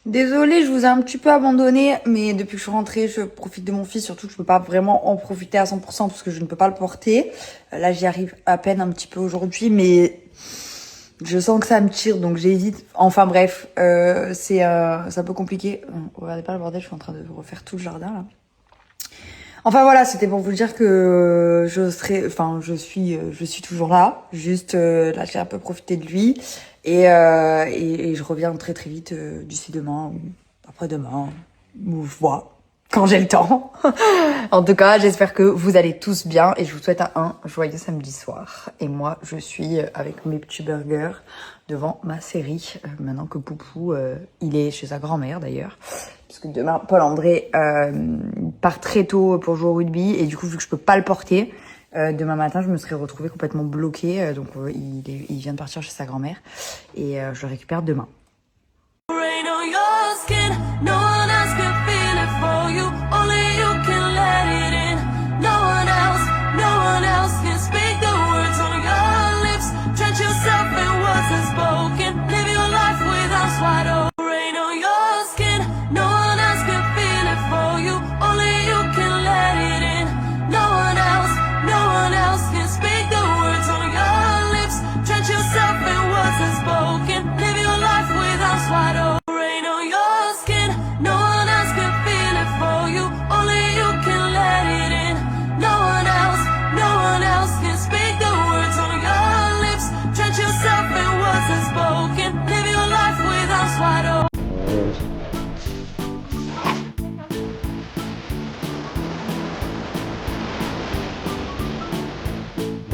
Désolée, je vous ai un petit peu abandonné, mais depuis que je suis rentrée, je profite de mon fils, surtout que je peux pas vraiment en profiter à 100% parce que je ne peux pas le porter. Là, j'y arrive à peine un petit peu aujourd'hui, mais je sens que ça me tire, donc j'hésite. Enfin bref, c'est un peu compliqué. Regardez pas le bordel, je suis en train de refaire tout le jardin là. Enfin voilà, c'était pour vous dire que je suis toujours là. Juste là, j'ai un peu profité de lui et je reviens très très vite d'ici demain ou après-demain ou je vois quand j'ai le temps. En tout cas, j'espère que vous allez tous bien et je vous souhaite un joyeux samedi soir. Et moi, je suis avec mes petits burgers devant ma série maintenant que Poupou, il est chez sa grand-mère d'ailleurs. Parce que demain, Paul-André part très tôt pour jouer au rugby. Et du coup, vu que je peux pas le porter, demain matin, je me serais retrouvée complètement bloquée. Donc, il vient de partir chez sa grand-mère. Et je le récupère demain.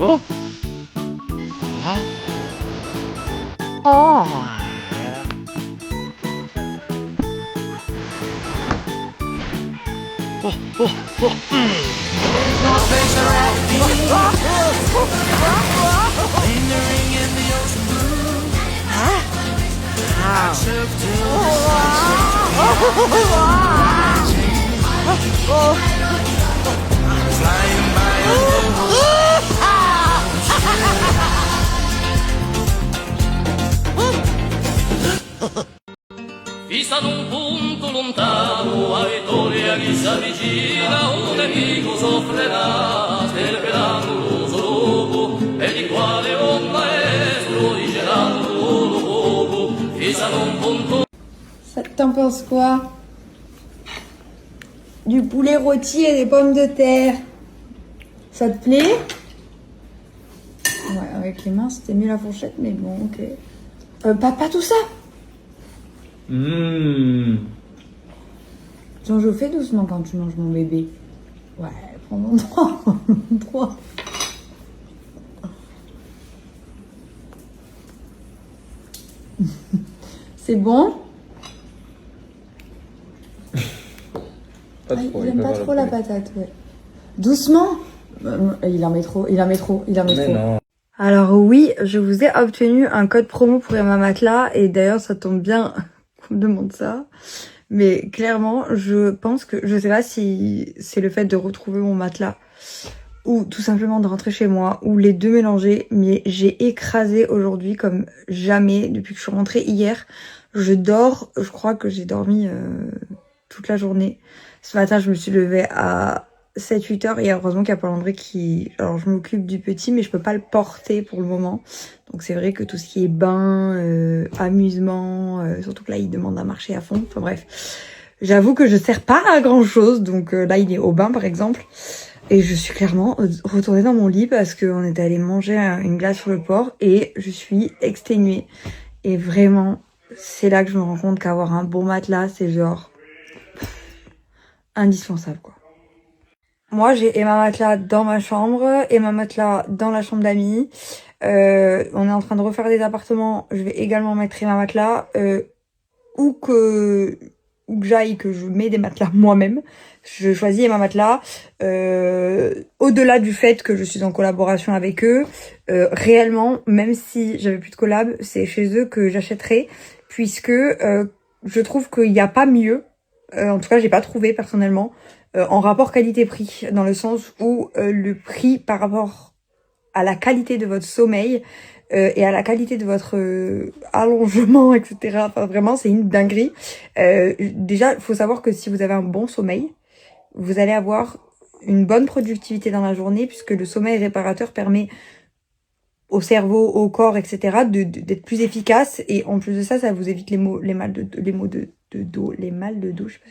Oh. Ah. Oh. Oh, oh, oh. Fissa d'un punto lontano, a vittoria che si avvicina, un nemico soffrerà, sperperando lobo, e di quale un maestro dicerà solo poco. Fissa d'un punto. T'en penses quoi? Du poulet rôti et des pommes de terre. Ça te plaît? Ouais, avec les mains, c'était mieux la fourchette, mais bon, ok. Pas tout ça. Genre, je fais doucement quand tu manges mon bébé. Ouais, prends mon droit. Droit. C'est bon? Il aime pas trop la patate, ouais. Doucement. Il en met trop. Non. Alors oui, je vous ai obtenu un code promo pour Emma Matelas et d'ailleurs ça tombe bien qu'on me demande ça. Mais clairement, je pense que, je sais pas si c'est le fait de retrouver mon matelas ou tout simplement de rentrer chez moi ou les deux mélangés, mais j'ai écrasé aujourd'hui comme jamais depuis que je suis rentrée hier. Je crois que j'ai dormi toute la journée. Ce matin, je me suis levée à 7-8 heures et heureusement qu'il y a Paul-André qui... Alors je m'occupe du petit mais je peux pas le porter pour le moment. Donc c'est vrai que tout ce qui est bain, amusement, surtout que là il demande à marcher à fond. Enfin bref, j'avoue que je sers pas à grand chose. Donc là il est au bain par exemple. Et je suis clairement retournée dans mon lit parce qu'on était allé manger une glace sur le port et je suis exténuée. Et vraiment, c'est là que je me rends compte qu'avoir un bon matelas, c'est genre indispensable quoi. Moi, j'ai Emma Matelas dans ma chambre, Emma Matelas dans la chambre d'amis. On est en train de refaire des appartements. Je vais également mettre Emma Matelas. Où que j'aille, que je mets des matelas moi-même. Je choisis Emma Matelas. Au-delà du fait que je suis en collaboration avec eux, réellement, même si j'avais plus de collab, c'est chez eux que j'achèterai. Puisque je trouve qu'il n'y a pas mieux. En tout cas, j'ai pas trouvé personnellement. En rapport qualité-prix, dans le sens où le prix par rapport à la qualité de votre sommeil, et à la qualité de votre allongement, etc. Enfin, vraiment, c'est une dinguerie. Déjà, il faut savoir que si vous avez un bon sommeil, vous allez avoir une bonne productivité dans la journée, puisque le sommeil réparateur permet au cerveau, au corps, etc. d'être plus efficace. Et en plus de ça, ça vous évite les mal de dos, je sais pas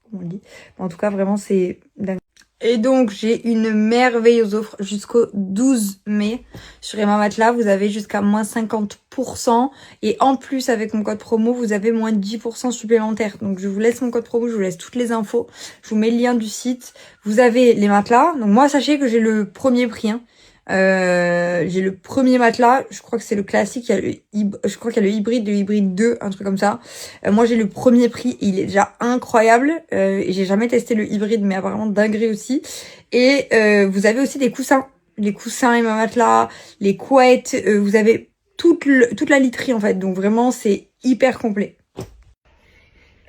comment on dit. Mais en tout cas, vraiment, c'est dingue. Et donc, j'ai une merveilleuse offre jusqu'au 12 mai. Sur Emma Matelas, vous avez jusqu'à moins 50%. Et en plus, avec mon code promo, vous avez moins 10% supplémentaire. Donc, je vous laisse mon code promo, je vous laisse toutes les infos. Je vous mets le lien du site. Vous avez les matelas. Donc, moi, sachez que j'ai le premier prix, hein. J'ai le premier matelas, je crois que c'est le classique, je crois qu'il y a le hybride 2, un truc comme ça. Moi j'ai le premier prix et il est déjà incroyable. Et j'ai jamais testé le hybride, mais apparemment dinguerie aussi. Et vous avez aussi des coussins, les coussins et ma matelas, les couettes, vous avez toute la literie en fait. Donc vraiment c'est hyper complet.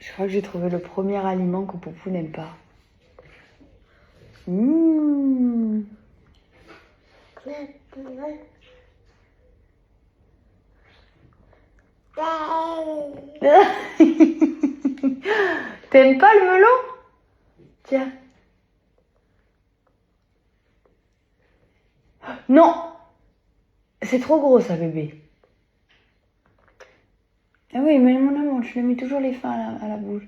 Je crois que j'ai trouvé le premier aliment que Poupou n'aime pas. T'aimes pas le melon? Tiens. Non. C'est trop gros ça bébé. Ah oui mais mon amour, je lui mets toujours les fins à la bouche.